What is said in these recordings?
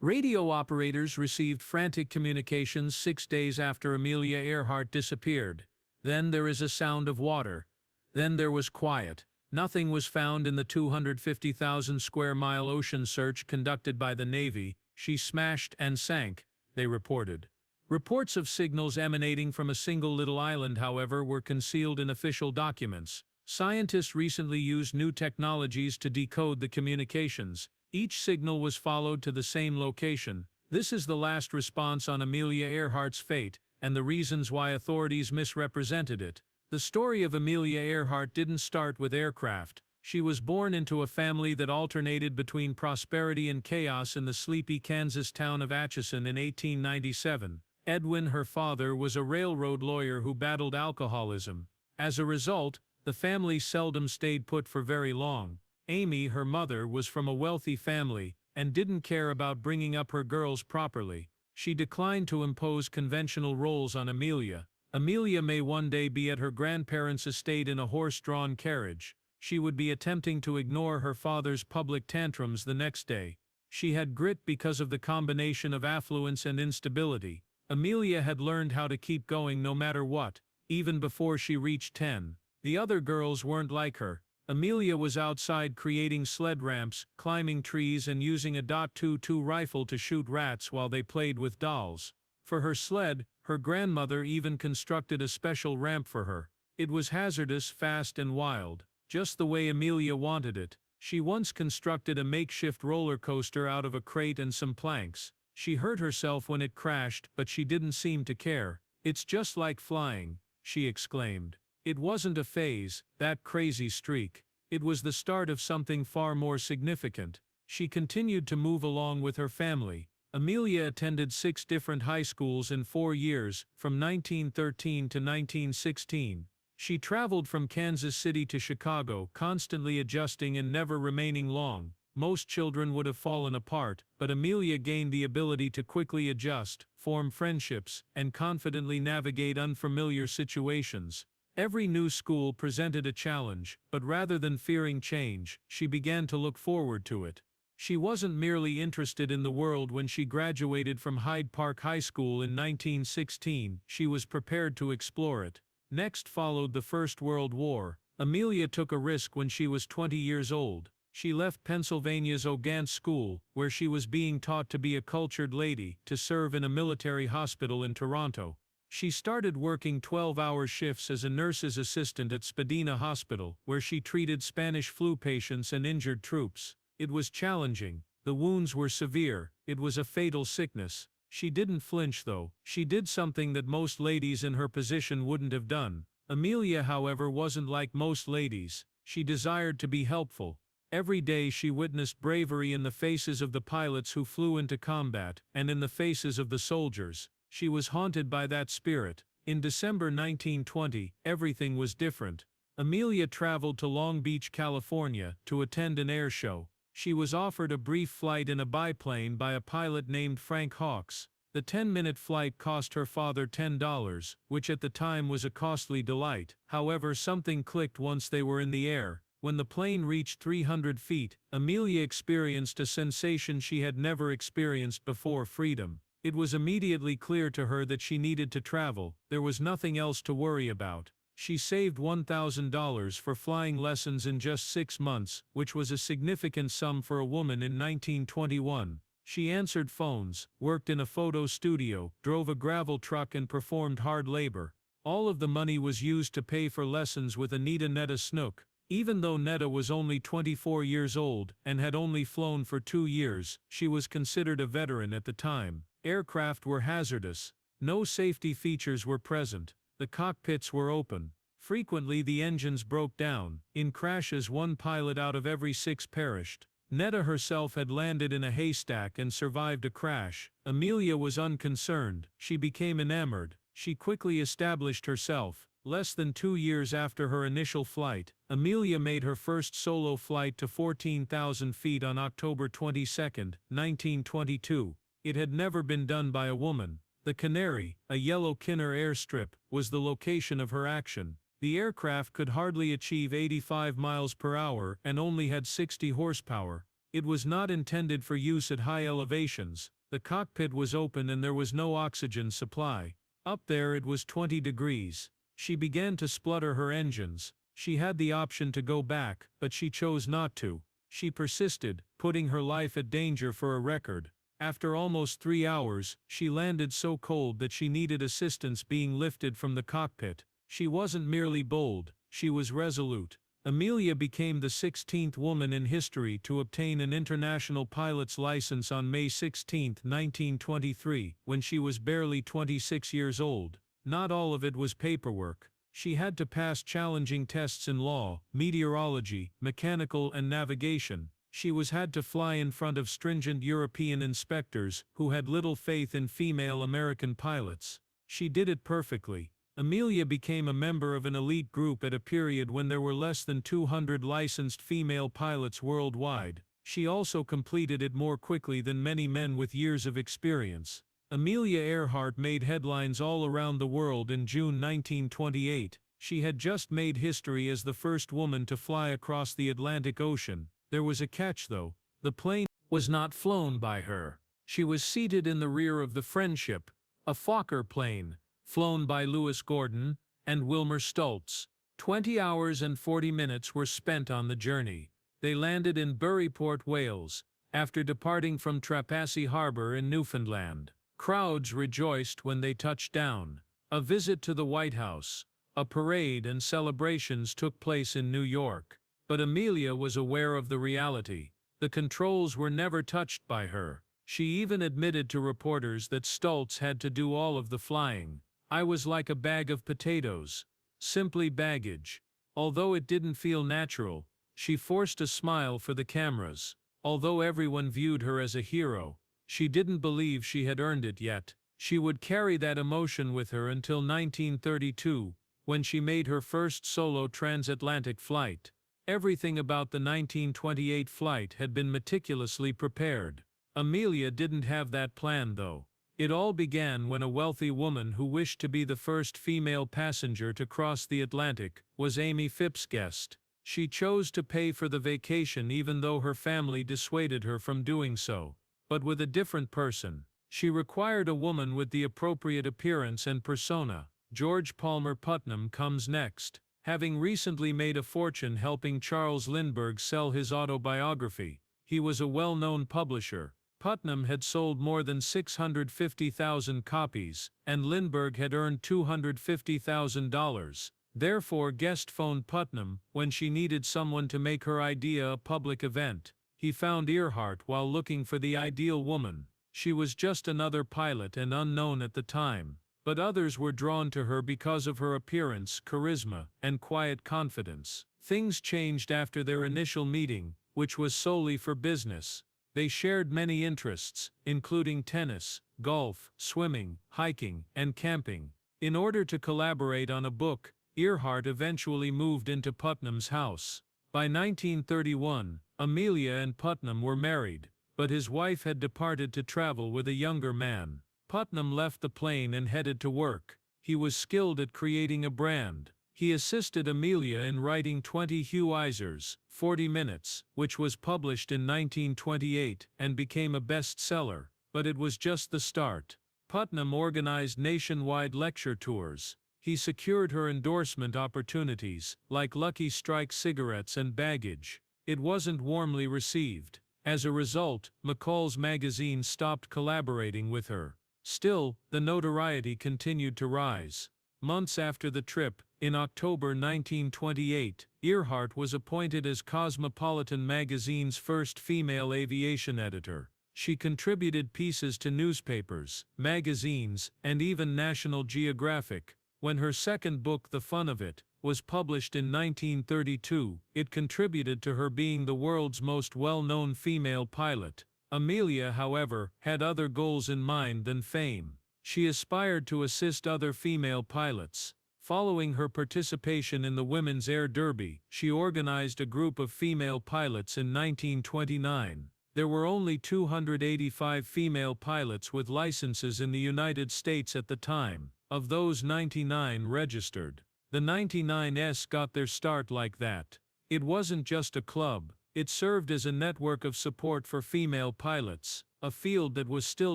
Radio operators received frantic communications 6 days after Amelia Earhart disappeared. Then there is a sound of water. Then there was quiet. Nothing was found in the 250,000 square mile ocean search conducted by the Navy. She smashed and sank, they reported. Reports of signals emanating from a single little island, however, were concealed in official documents. Scientists recently used new technologies to decode the communications. Each signal was followed to the same location. This is the last response on Amelia Earhart's fate, and the reasons why authorities misrepresented it. The story of Amelia Earhart didn't start with aircraft. She was born into a family that alternated between prosperity and chaos in the sleepy Kansas town of Atchison in 1897. Edwin, her father, was a railroad lawyer who battled alcoholism. As a result, the family seldom stayed put for very long. Amy, her mother, was from a wealthy family and didn't care about bringing up her girls properly. She declined to impose conventional roles on Amelia. Amelia may one day be at her grandparents' estate in a horse-drawn carriage. She would be attempting to ignore her father's public tantrums the next day. She had grit because of the combination of affluence and instability. Amelia had learned how to keep going no matter what, even before she reached 10. The other girls weren't like her. Amelia was outside creating sled ramps, climbing trees, and using a .22 rifle to shoot rats while they played with dolls. For her sled, her grandmother even constructed a special ramp for her. It was hazardous, fast, and wild, just the way Amelia wanted it. She once constructed a makeshift roller coaster out of a crate and some planks. She hurt herself when it crashed, but she didn't seem to care. "It's just like flying," she exclaimed. It wasn't a phase, that crazy streak. It was the start of something far more significant. She continued to move along with her family. Amelia attended 6 different high schools in 4 years, from 1913 to 1916. She traveled from Kansas City to Chicago, constantly adjusting and never remaining long. Most children would have fallen apart, but Amelia gained the ability to quickly adjust, form friendships, and confidently navigate unfamiliar situations. Every new school presented a challenge, but rather than fearing change, she began to look forward to it. She wasn't merely interested in the world when she graduated from Hyde Park High School in 1916, she was prepared to explore it. Next followed the First World War. Amelia took a risk when she was 20 years old. She left Pennsylvania's Ogance School, where she was being taught to be a cultured lady, to serve in a military hospital in Toronto. She started working 12-hour shifts as a nurse's assistant at Spadina Hospital, where she treated Spanish flu patients and injured troops. It was challenging. The wounds were severe. It was a fatal sickness. She didn't flinch though. She did something that most ladies in her position wouldn't have done. Amelia, however, wasn't like most ladies. She desired to be helpful. Every day she witnessed bravery in the faces of the pilots who flew into combat, and in the faces of the soldiers. She was haunted by that spirit. In December 1920, everything was different. Amelia traveled to Long Beach, California, to attend an air show. She was offered a brief flight in a biplane by a pilot named Frank Hawks. The 10-minute flight cost her father $10, which at the time was a costly delight. However, something clicked once they were in the air. When the plane reached 300 feet, Amelia experienced a sensation she had never experienced before: freedom. It was immediately clear to her that she needed to travel. There was nothing else to worry about. She saved $1,000 for flying lessons in just 6 months, which was a significant sum for a woman in 1921. She answered phones, worked in a photo studio, drove a gravel truck, and performed hard labor. All of the money was used to pay for lessons with Anita Netta Snook. Even though Netta was only 24 years old and had only flown for 2 years, she was considered a veteran at the time. Aircraft were hazardous. No safety features were present. The cockpits were open. Frequently the engines broke down. In crashes, 1 pilot out of every 6 perished. Netta herself had landed in a haystack and survived a crash. Amelia was unconcerned. She became enamored. She quickly established herself. Less than 2 years after her initial flight, Amelia made her first solo flight to 14,000 feet on October 22, 1922. It had never been done by a woman. The Canary, a yellow Kinner airstrip, was the location of her action. The aircraft could hardly achieve 85 miles per hour and only had 60 horsepower. It was not intended for use at high elevations. The cockpit was open and there was no oxygen supply. Up there it was 20 degrees. She began to splutter her engines. She had the option to go back, but she chose not to. She persisted, putting her life at danger for a record. After almost 3 hours, she landed so cold that she needed assistance being lifted from the cockpit. She wasn't merely bold, she was resolute. Amelia became the 16th woman in history to obtain an international pilot's license on May 16, 1923, when she was barely 26 years old. Not all of it was paperwork. She had to pass challenging tests in law, meteorology, mechanical and navigation. She had to fly in front of stringent European inspectors who had little faith in female American pilots. She did it perfectly. Amelia became a member of an elite group at a period when there were less than 200 licensed female pilots worldwide. She also completed it more quickly than many men with years of experience. Amelia Earhart made headlines all around the world in June 1928. She had just made history as the first woman to fly across the Atlantic Ocean. There was a catch though. The plane was not flown by her. She was seated in the rear of the Friendship, a Fokker plane, flown by Lewis Gordon and Wilmer Stoltz. 20 hours and 40 minutes were spent on the journey. They landed in Buryport, Wales, after departing from Trepassey Harbor in Newfoundland. Crowds rejoiced when they touched down. A visit to the White House, a parade and celebrations took place in New York. But Amelia was aware of the reality. The controls were never touched by her. She even admitted to reporters that Stoltz had to do all of the flying. "I was like a bag of potatoes. Simply baggage." Although it didn't feel natural, she forced a smile for the cameras. Although everyone viewed her as a hero, she didn't believe she had earned it yet. She would carry that emotion with her until 1932, when she made her first solo transatlantic flight. Everything about the 1928 flight had been meticulously prepared. Amelia didn't have that plan though. It all began when a wealthy woman who wished to be the first female passenger to cross the Atlantic was Amy Phipps's guest. She chose to pay for the vacation even though her family dissuaded her from doing so. But with a different person. She required a woman with the appropriate appearance and persona. George Palmer Putnam comes next. Having recently made a fortune helping Charles Lindbergh sell his autobiography, he was a well-known publisher. Putnam had sold more than 650,000 copies, and Lindbergh had earned $250,000. Therefore, guest phoned Putnam when she needed someone to make her idea a public event. He found Earhart while looking for the ideal woman. She was just another pilot and unknown at the time, but others were drawn to her because of her appearance, charisma, and quiet confidence. Things changed after their initial meeting, which was solely for business. They shared many interests, including tennis, golf, swimming, hiking, and camping. In order to collaborate on a book, Earhart eventually moved into Putnam's house. By 1931, Amelia and Putnam were married, but his wife had departed to travel with a younger man. Putnam left the plane and headed to work. He was skilled at creating a brand. He assisted Amelia in writing 20 Hugh Eisers, 40 Minutes, which was published in 1928 and became a bestseller. But it was just the start. Putnam organized nationwide lecture tours. He secured her endorsement opportunities, like Lucky Strike cigarettes and baggage. It wasn't warmly received. As a result, McCall's magazine stopped collaborating with her. Still, the notoriety continued to rise. Months after the trip, in October 1928, Earhart was appointed as Cosmopolitan magazine's first female aviation editor. She contributed pieces to newspapers, magazines, and even National Geographic. When her second book, The Fun of It, was published in 1932, it contributed to her being the world's most well-known female pilot. Amelia, however, had other goals in mind than fame. She aspired to assist other female pilots. Following her participation in the Women's Air Derby, she organized a group of female pilots in 1929. There were only 285 female pilots with licenses in the United States at the time. Of those, 99 registered. The 99s got their start like that. It wasn't just a club, It served as a network of support for female pilots, a field that was still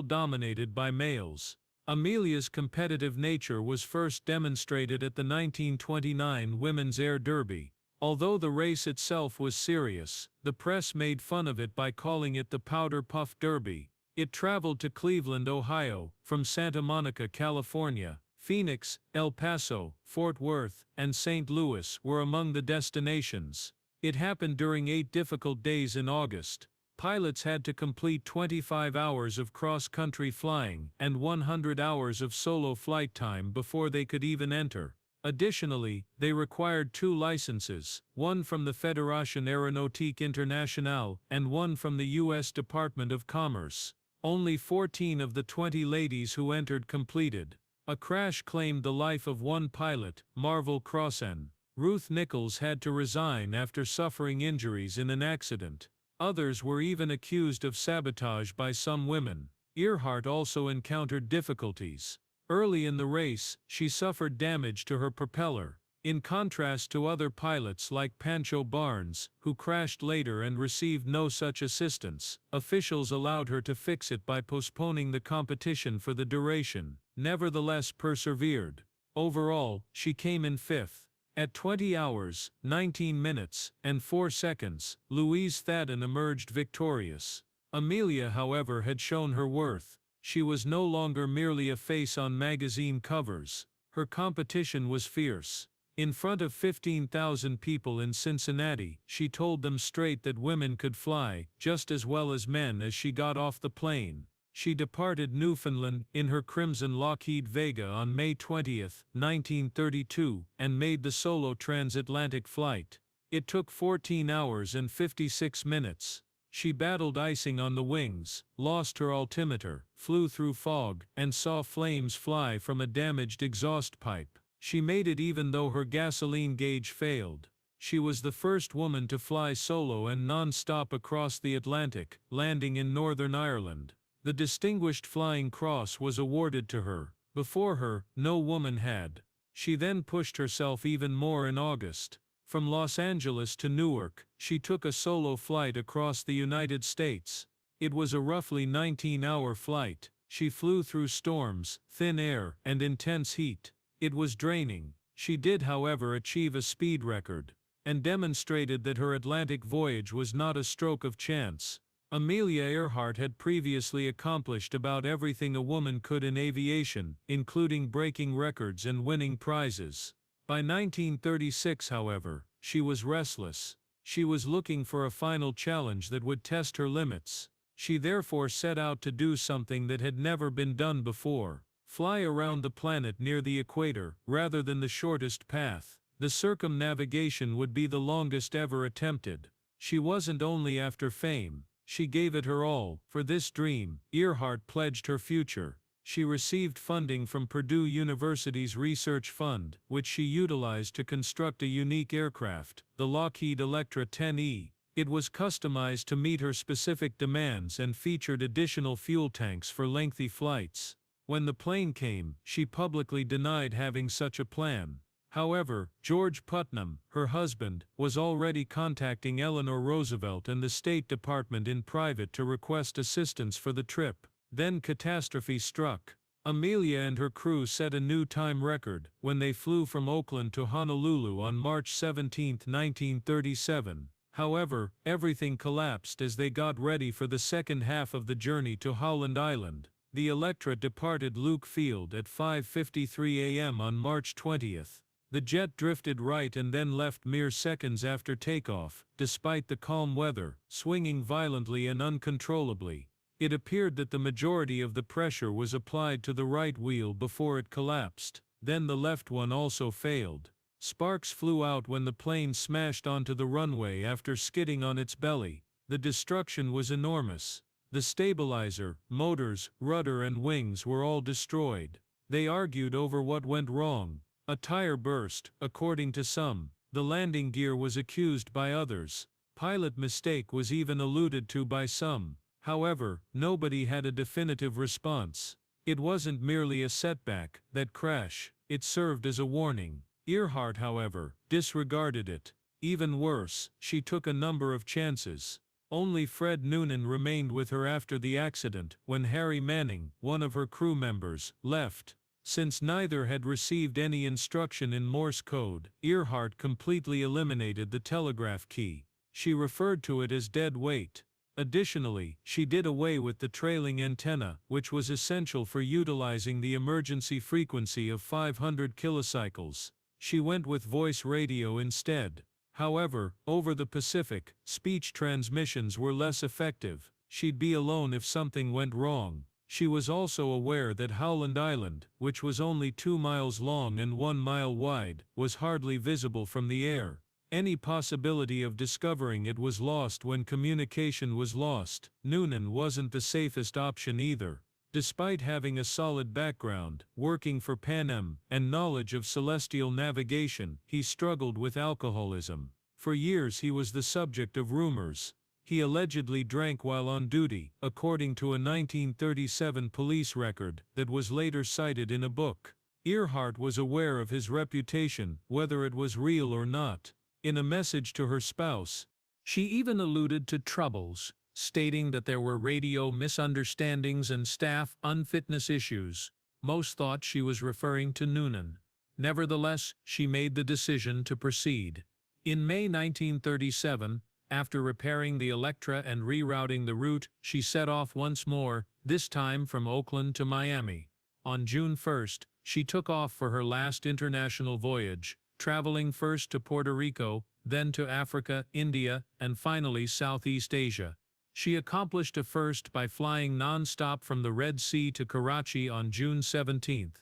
dominated by males. Amelia's competitive nature was first demonstrated at the 1929 Women's Air Derby. Although the race itself was serious, the press made fun of it by calling it the Powder Puff Derby. It traveled to Cleveland, Ohio, from Santa Monica, California. Phoenix, El Paso, Fort Worth, and St. Louis were among the destinations. It happened during 8 difficult days in August. Pilots had to complete 25 hours of cross-country flying and 100 hours of solo flight time before they could even enter. Additionally, they required 2 licenses, one from the Fédération Aéronautique Internationale and one from the U.S. Department of Commerce. Only 14 of the 20 ladies who entered completed. A crash claimed the life of one pilot, Marvel Crossan. Ruth Nichols had to resign after suffering injuries in an accident. Others were even accused of sabotage by some women. Earhart also encountered difficulties. Early in the race, she suffered damage to her propeller. In contrast to other pilots like Pancho Barnes, who crashed later and received no such assistance, officials allowed her to fix it by postponing the competition for the duration. Nevertheless persevered. Overall, she came in 5th. At 20 hours, 19 minutes, and 4 seconds, Louise Thadden emerged victorious. Amelia, however, had shown her worth. She was no longer merely a face on magazine covers. Her competition was fierce. In front of 15,000 people in Cincinnati, she told them straight that women could fly just as well as men as she got off the plane. She departed Newfoundland in her crimson Lockheed Vega on May 20, 1932, and made the solo transatlantic flight. It took 14 hours and 56 minutes. She battled icing on the wings, lost her altimeter, flew through fog, and saw flames fly from a damaged exhaust pipe. She made it even though her gasoline gauge failed. She was the first woman to fly solo and non-stop across the Atlantic, landing in Northern Ireland. The Distinguished Flying Cross was awarded to her. Before her, no woman had. She then pushed herself even more in August. From Los Angeles to Newark, she took a solo flight across the United States. It was a roughly 19-hour flight. She flew through storms, thin air, and intense heat. It was draining. She did, however, achieve a speed record, and demonstrated that her Atlantic voyage was not a stroke of chance. Amelia Earhart had previously accomplished about everything a woman could in aviation, including breaking records and winning prizes. By 1936, however, she was restless. She was looking for a final challenge that would test her limits. She therefore set out to do something that had never been done before: fly around the planet near the equator, rather than the shortest path. The circumnavigation would be the longest ever attempted. She wasn't only after fame. She gave it her all. For this dream, Earhart pledged her future. She received funding from Purdue University's Research Fund, which she utilized to construct a unique aircraft, the Lockheed Electra 10E. It was customized to meet her specific demands and featured additional fuel tanks for lengthy flights. When the plane came, she publicly denied having such a plan. However, George Putnam, her husband, was already contacting Eleanor Roosevelt and the State Department in private to request assistance for the trip. Then catastrophe struck. Amelia and her crew set a new time record when they flew from Oakland to Honolulu on March 17, 1937. However, everything collapsed as they got ready for the second half of the journey to Howland Island. The Electra departed Luke Field at 5:53 a.m. on March 20th. The jet drifted right and then left mere seconds after takeoff, despite the calm weather, swinging violently and uncontrollably. It appeared that the majority of the pressure was applied to the right wheel before it collapsed. Then the left one also failed. Sparks flew out when the plane smashed onto the runway after skidding on its belly. The destruction was enormous. The stabilizer, motors, rudder and wings were all destroyed. They argued over what went wrong. A tire burst, according to some. The landing gear was accused by others. Pilot mistake was even alluded to by some. However, nobody had a definitive response. It wasn't merely a setback, that crash. It served as a warning. Earhart, however, disregarded it. Even worse, she took a number of chances. Only Fred Noonan remained with her after the accident, when Harry Manning, one of her crew members, left. Since neither had received any instruction in Morse code, Earhart completely eliminated the telegraph key. She referred to it as dead weight. Additionally, she did away with the trailing antenna, which was essential for utilizing the emergency frequency of 500 kilocycles. She went with voice radio instead. However, over the Pacific, speech transmissions were less effective. She'd be alone if something went wrong. She was also aware that Howland Island, which was only 2 miles long and 1 mile wide, was hardly visible from the air. Any possibility of discovering it was lost when communication was lost. Noonan wasn't the safest option either. Despite having a solid background, working for Pan Am, and knowledge of celestial navigation, he struggled with alcoholism. For years he was the subject of rumors. He allegedly drank while on duty, according to a 1937 police record that was later cited in a book. Earhart was aware of his reputation, whether it was real or not. In a message to her spouse, she even alluded to troubles, stating that there were radio misunderstandings and staff unfitness issues. Most thought she was referring to Noonan. Nevertheless, she made the decision to proceed. In May 1937, after repairing the Electra and rerouting the route, she set off once more, this time from Oakland to Miami. On June 1st, she took off for her last international voyage, traveling first to Puerto Rico, then to Africa, India, and finally Southeast Asia. She accomplished a first by flying non-stop from the Red Sea to Karachi on June 17.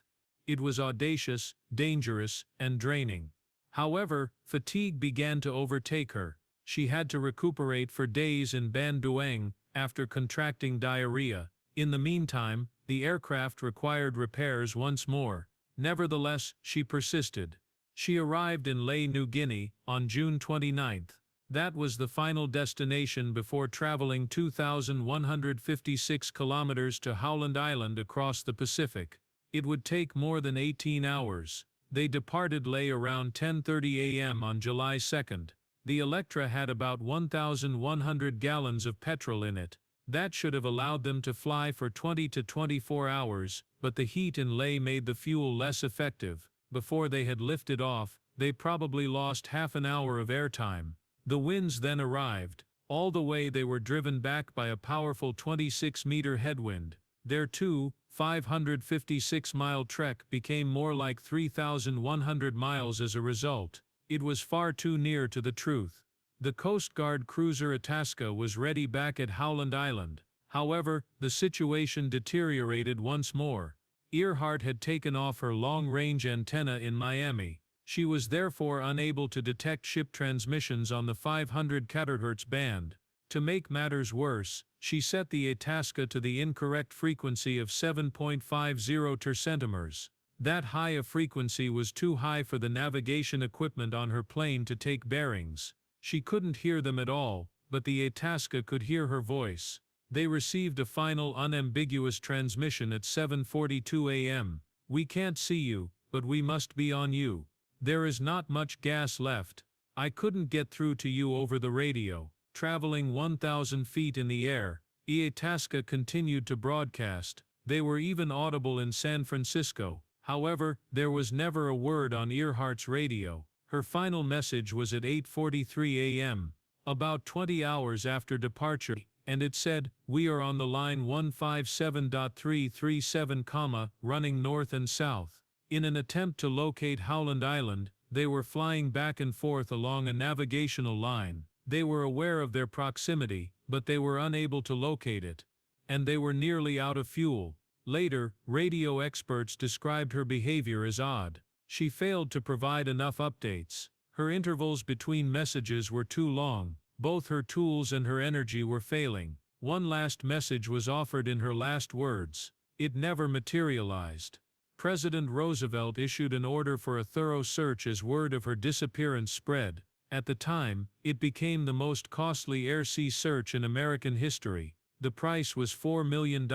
It was audacious, dangerous, and draining. However, fatigue began to overtake her. She had to recuperate for days in Ban Dueng after contracting diarrhea. In the meantime, the aircraft required repairs once more. Nevertheless, she persisted. She arrived in Lae, New Guinea, on June 29. That was the final destination before traveling 2,156 kilometers to Howland Island across the Pacific. It would take more than 18 hours. They departed Lae around 10:30 a.m. on July 2. The Electra had about 1,100 gallons of petrol in it. That should have allowed them to fly for 20 to 24 hours, but the heat in Lae made the fuel less effective. Before they had lifted off, they probably lost half an hour of airtime. The winds then arrived. All the way they were driven back by a powerful 26-meter headwind. Their 556-mile trek became more like 3,100 miles as a result. It was far too near to the truth. The Coast Guard cruiser Itasca was ready back at Howland Island. However, the situation deteriorated once more. Earhart had taken off her long-range antenna in Miami. She was therefore unable to detect ship transmissions on the 500 kHz band. To make matters worse, she set the Itasca to the incorrect frequency of 7.50 tercentimeters. That high a frequency was too high for the navigation equipment on her plane to take bearings. She couldn't hear them at all, but the Itasca could hear her voice. They received a final unambiguous transmission at 7:42 a.m. "We can't see you, but we must be on you. There is not much gas left. I couldn't get through to you over the radio." Traveling 1,000 feet in the air, Itasca continued to broadcast. They were even audible in San Francisco. However, there was never a word on Earhart's radio. Her final message was at 8:43 a.m., about 20 hours after departure, and it said, "We are on the line 157.337, running north and south." In an attempt to locate Howland Island, they were flying back and forth along a navigational line. They were aware of their proximity, but they were unable to locate it. And they were nearly out of fuel. Later, radio experts described her behavior as odd. She failed to provide enough updates. Her intervals between messages were too long. Both her tools and her energy were failing. One last message was offered in her last words. It never materialized. President Roosevelt issued an order for a thorough search as word of her disappearance spread. At the time, it became the most costly air-sea search in American history. The price was $4 million,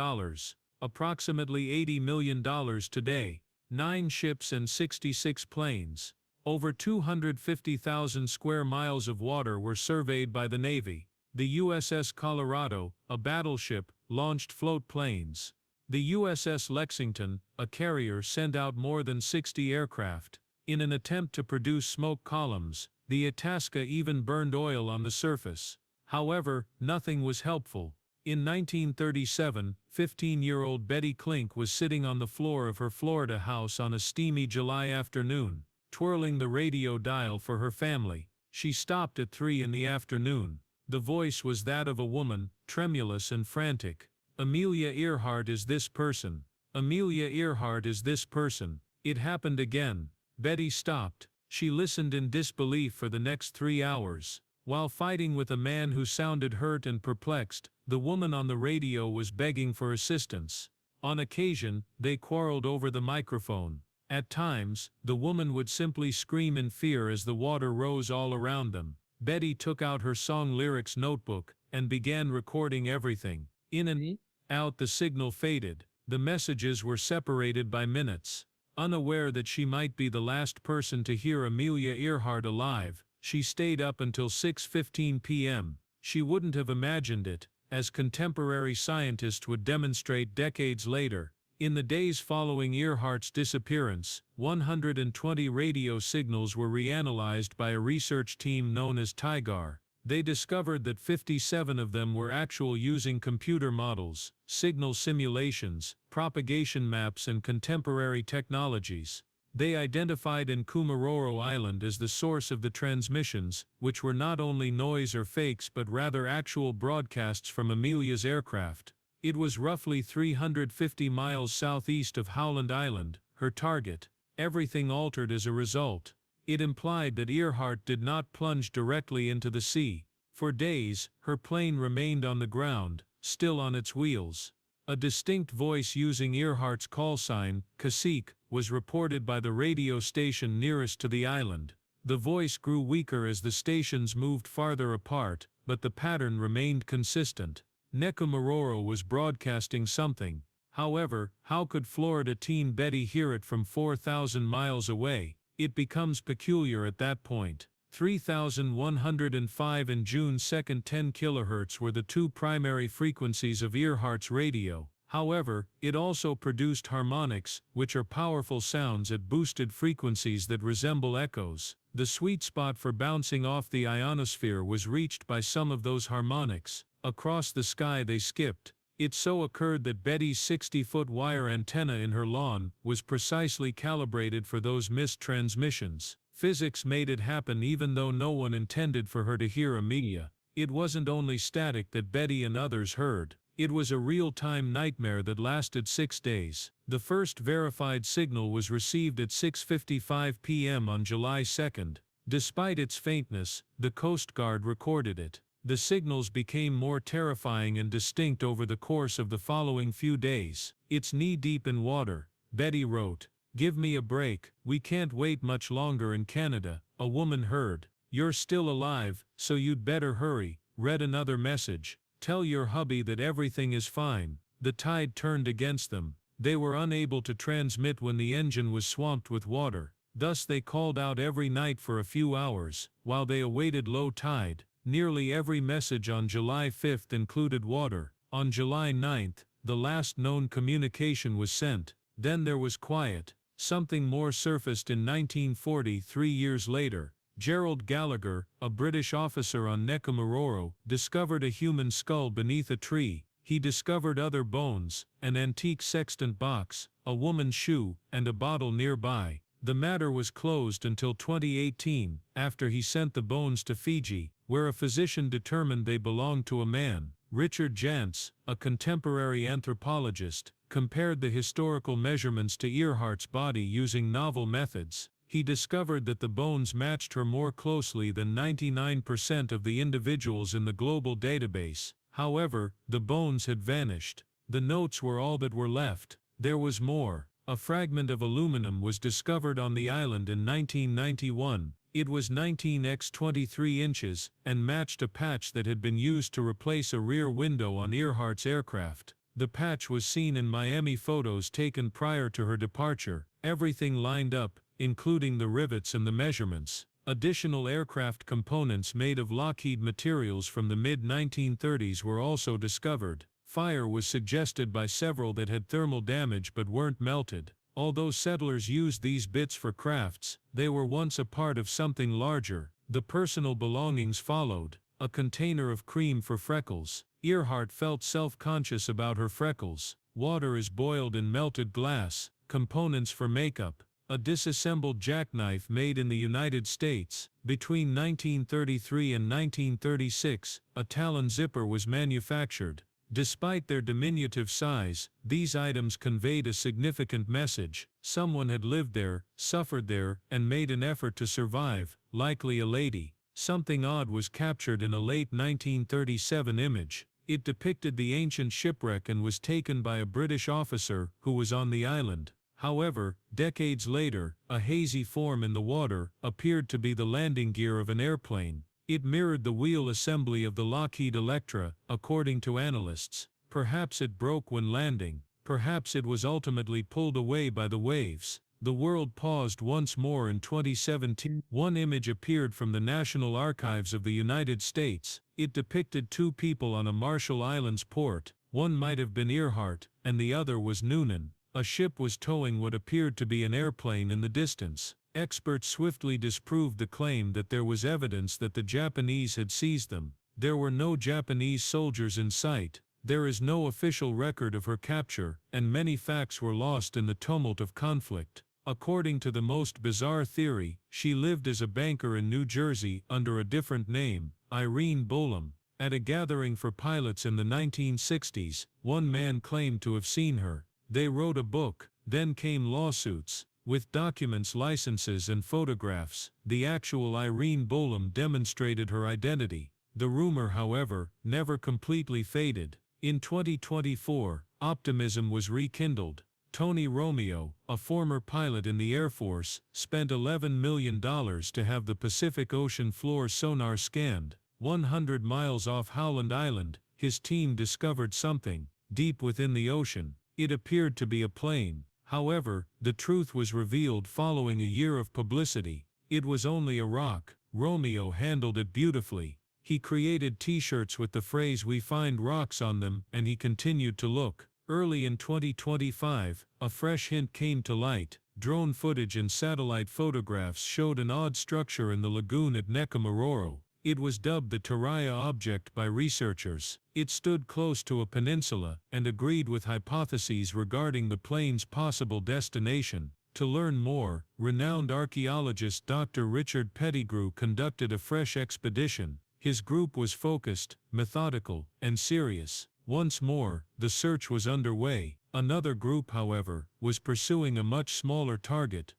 approximately $80 million today, 9 ships and 66 planes. Over 250,000 square miles of water were surveyed by the Navy. The USS Colorado, a battleship, launched float planes. The USS Lexington, a carrier, sent out more than 60 aircraft. In an attempt to produce smoke columns, the Itasca even burned oil on the surface. However, nothing was helpful. In 1937, 15-year-old Betty Klink was sitting on the floor of her Florida house on a steamy July afternoon, twirling the radio dial for her family. She stopped at 3 in the afternoon. The voice was that of a woman, tremulous and frantic. Amelia Earhart is this person. Amelia Earhart is this person. It happened again. Betty stopped. She listened in disbelief for the next 3 hours. While fighting with a man who sounded hurt and perplexed, the woman on the radio was begging for assistance. On occasion, they quarreled over the microphone. At times, the woman would simply scream in fear as the water rose all around them. Betty took out her song lyrics notebook and began recording everything. In and out the signal faded. The messages were separated by minutes. Unaware that she might be the last person to hear Amelia Earhart alive, she stayed up until 6:15 p.m. She wouldn't have imagined it, as contemporary scientists would demonstrate decades later. In the days following Earhart's disappearance, 120 radio signals were reanalyzed by a research team known as TIGAR. They discovered that 57 of them were actual using computer models, signal simulations, propagation maps and contemporary technologies. They identified Nkumaroro Island as the source of the transmissions, which were not only noise or fakes but rather actual broadcasts from Amelia's aircraft. It was roughly 350 miles southeast of Howland Island, her target. Everything altered as a result. It implied that Earhart did not plunge directly into the sea. For days, her plane remained on the ground, still on its wheels. A distinct voice using Earhart's call sign, Cacique, was reported by the radio station nearest to the island. The voice grew weaker as the stations moved farther apart, but the pattern remained consistent. Nkumaroro was broadcasting something. However, how could Florida teen Betty hear it from 4,000 miles away? It becomes peculiar at that point. 3,105 and June 2, 10 kHz were the two primary frequencies of Earhart's radio. However, it also produced harmonics, which are powerful sounds at boosted frequencies that resemble echoes. The sweet spot for bouncing off the ionosphere was reached by some of those harmonics. Across the sky they skipped. It so occurred that Betty's 60-foot wire antenna in her lawn was precisely calibrated for those missed transmissions. Physics made it happen even though no one intended for her to hear Amelia. It wasn't only static that Betty and others heard. It was a real-time nightmare that lasted 6 days. The first verified signal was received at 6:55 p.m. on July 2nd. Despite its faintness, the Coast Guard recorded it. The signals became more terrifying and distinct over the course of the following few days. "It's knee-deep in water," Betty wrote. "Give me a break, we can't wait much longer in Canada," a woman heard. "You're still alive, so you'd better hurry," read another message. "Tell your hubby that everything is fine." The tide turned against them. They were unable to transmit when the engine was swamped with water. Thus they called out every night for a few hours, while they awaited low tide. Nearly every message on July 5 included water. On July 9, the last known communication was sent. Then there was quiet. Something more surfaced in 1940, 3 years later. Gerald Gallagher, a British officer on Nkumaroro, discovered a human skull beneath a tree. He discovered other bones, an antique sextant box, a woman's shoe, and a bottle nearby. The matter was closed until 2018, after he sent the bones to Fiji, where a physician determined they belonged to a man. Richard Jantz, a contemporary anthropologist, compared the historical measurements to Earhart's body using novel methods. He discovered that the bones matched her more closely than 99% of the individuals in the global database. However, the bones had vanished. The notes were all that were left. There was more. A fragment of aluminum was discovered on the island in 1991. It was 19 x 23 inches, and matched a patch that had been used to replace a rear window on Earhart's aircraft. The patch was seen in Miami photos taken prior to her departure. Everything lined up. including the rivets and the measurements. Additional aircraft components made of Lockheed materials from the mid-1930s were also discovered. Fire was suggested by several that had thermal damage but weren't melted. Although settlers used these bits for crafts, they were once a part of something larger. The personal belongings followed. A container of cream for freckles. Earhart felt self-conscious about her freckles. Water is boiled in melted glass. Components for makeup. A disassembled jackknife made in the United States. Between 1933 and 1936, a Talon zipper was manufactured. Despite their diminutive size, these items conveyed a significant message. Someone had lived there, suffered there, and made an effort to survive, likely a lady. Something odd was captured in a late 1937 image. It depicted the ancient shipwreck and was taken by a British officer who was on the island. However, decades later, a hazy form in the water appeared to be the landing gear of an airplane. It mirrored the wheel assembly of the Lockheed Electra, according to analysts. Perhaps it broke when landing. Perhaps it was ultimately pulled away by the waves. The world paused once more in 2017. One image appeared from the National Archives of the United States. It depicted two people on a Marshall Islands port. One might have been Earhart, and the other was Noonan. A ship was towing what appeared to be an airplane in the distance. Experts swiftly disproved the claim that there was evidence that the Japanese had seized them. There were no Japanese soldiers in sight. There is no official record of her capture, and many facts were lost in the tumult of conflict. According to the most bizarre theory, she lived as a banker in New Jersey under a different name, Irene Bolam. At a gathering for pilots in the 1960s, one man claimed to have seen her. They wrote a book. Then came lawsuits. With documents, licenses, and photographs, the actual Irene Bolam demonstrated her identity. The rumor, however, never completely faded. In 2024, optimism was rekindled. Tony Romeo, a former pilot in the Air Force, spent $11 million to have the Pacific Ocean floor sonar scanned. 100 miles off Howland Island, his team discovered something deep within the ocean. It appeared to be a plane. However, the truth was revealed following a year of publicity. It was only a rock. Romeo handled it beautifully. He created t-shirts with the phrase "We find rocks" on them, and he continued to look. Early in 2025, a fresh hint came to light. Drone footage and satellite photographs showed an odd structure in the lagoon at Nekomaroro. It was dubbed the Taraya object by researchers. It stood close to a peninsula and agreed with hypotheses regarding the plane's possible destination. To learn more, renowned archaeologist Dr. Richard Pettigrew conducted a fresh expedition. His group was focused, methodical, and serious. Once more, the search was underway. Another group, however, was pursuing a much smaller target.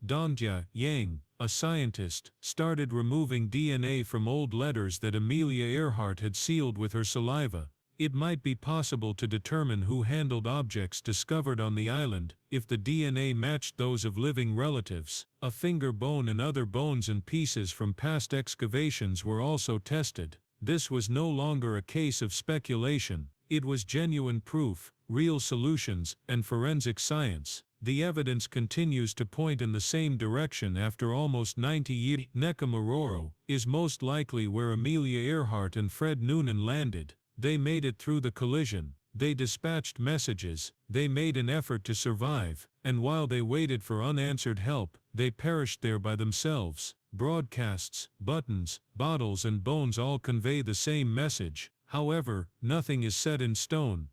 Dongjia Yang, a scientist, started removing DNA from old letters that Amelia Earhart had sealed with her saliva. It might be possible to determine who handled objects discovered on the island if the DNA matched those of living relatives. A finger bone and other bones and pieces from past excavations were also tested. This was no longer a case of speculation. It was genuine proof, real solutions, and forensic science. The evidence continues to point in the same direction after almost 90 years. Nekomaroro is most likely where Amelia Earhart and Fred Noonan landed. They made it through the collision. They dispatched messages. They made an effort to survive. And while they waited for unanswered help, they perished there by themselves. Broadcasts, buttons, bottles, and bones all convey the same message. However, nothing is set in stone.